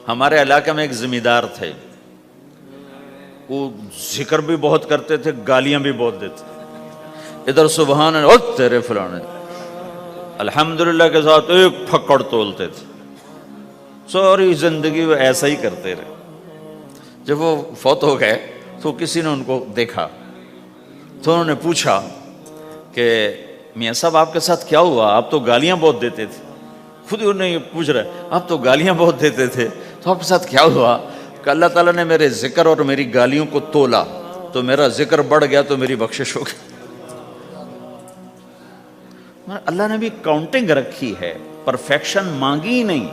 ہمارے علاقے میں ایک زمیندار تھے، وہ ذکر بھی بہت کرتے تھے، گالیاں بھی بہت دیتے، ادھر سبحان اللہ او تیرے فلانے، الحمدللہ کے ساتھ ایک پھکڑ تولتے تھے، ساری زندگی وہ ایسا ہی کرتے رہے۔ جب وہ فوت ہو گئے تو کسی نے ان کو دیکھا تو انہوں نے پوچھا کہ میاں صاحب آپ کے ساتھ کیا ہوا، آپ تو گالیاں بہت دیتے تھے۔ خود ہی انہیں یہ پوچھ رہے آپ تو گالیاں بہت دیتے تھے، تو آپ کے ساتھ کیا ہوا؟ کہ اللہ تعالیٰ نے میرے ذکر اور میری گالیوں کو تولا تو میرا ذکر بڑھ گیا تو میری بخشش ہو گئی۔ اللہ نے بھی کاؤنٹنگ رکھی ہے، پرفیکشن مانگی ہی نہیں۔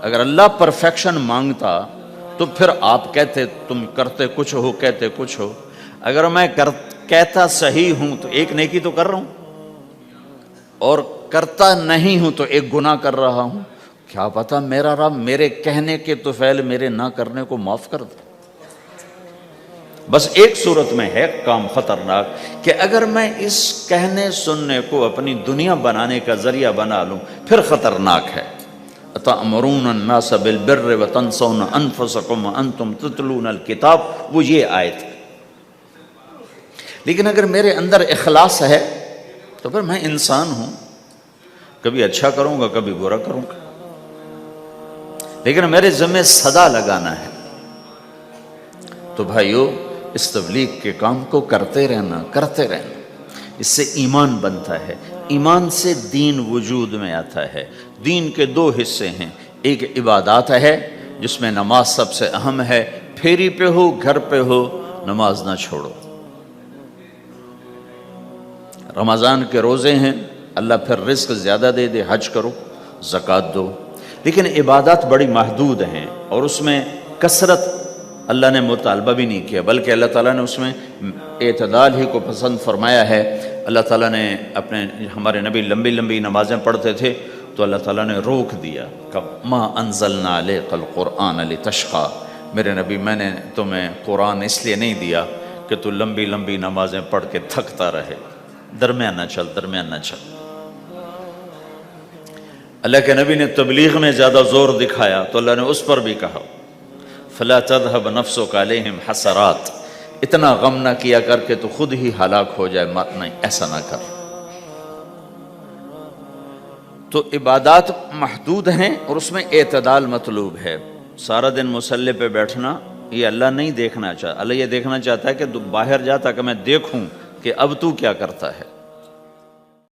اگر اللہ پرفیکشن مانگتا تو پھر آپ کہتے تم کرتے کچھ ہو کہتے کچھ ہو۔ اگر میں کہتا صحیح ہوں تو ایک نیکی تو کر رہا ہوں، اور کرتا نہیں ہوں تو ایک گناہ کر رہا ہوں۔ کیا پتا میرا رب میرے کہنے کے تو فعل میرے نہ کرنے کو معاف کر دے۔ بس ایک صورت میں ہے کام خطرناک کہ اگر میں اس کہنے سننے کو اپنی دنیا بنانے کا ذریعہ بنا لوں پھر خطرناک ہے۔ أَتَأْمُرُونَ النَّاسَ بِالْبِرِّ وَتَنْسَوْنَ أَنفُسَكُمْ وَأَنْتُمْ تُتْلُونَ الْكِتَابَ، وہ یہ آیت ہے۔ لیکن اگر میرے اندر اخلاص ہے تو پھر میں انسان ہوں، کبھی اچھا کروں گا کبھی برا کروں گا، لیکن میرے ذمہ صدا لگانا ہے۔ تو بھائیو اس تبلیغ کے کام کو کرتے رہنا، اس سے ایمان بنتا ہے، ایمان سے دین وجود میں آتا ہے۔ دین کے دو حصے ہیں، ایک عبادات ہے جس میں نماز سب سے اہم ہے، پھیری پہ ہو گھر پہ ہو نماز نہ چھوڑو۔ رمضان کے روزے ہیں، اللہ پھر رزق زیادہ دے دے، حج کرو، زکوٰۃ دو، لیکن عبادات بڑی محدود ہیں اور اس میں کثرت اللہ نے مطالبہ بھی نہیں کیا، بلکہ اللہ تعالیٰ نے اس میں اعتدال ہی کو پسند فرمایا ہے۔ اللہ تعالیٰ نے ہمارے نبی لمبی لمبی نمازیں پڑھتے تھے تو اللہ تعالیٰ نے روک دیا کہ ما انزلنا علیک القرآن لتشقی، میرے نبی میں نے تمہیں قرآن اس لیے نہیں دیا کہ تو لمبی لمبی نمازیں پڑھ کے تھکتا رہے، درمیان نہ چل۔ اللہ کے نبی نے تبلیغ میں زیادہ زور دکھایا تو اللہ نے اس پر بھی کہا فلا تذهب نفسك عليهم حسرات، اتنا غم نہ کیا کر کے تو خود ہی ہلاک ہو جائے، نہیں ایسا نہ کر۔ تو عبادات محدود ہیں اور اس میں اعتدال مطلوب ہے۔ سارا دن مصلی پہ بیٹھنا یہ اللہ نہیں دیکھنا چاہتا، اللہ یہ دیکھنا چاہتا ہے کہ تو باہر جا تاکہ میں دیکھوں کہ اب تو کیا کرتا ہے۔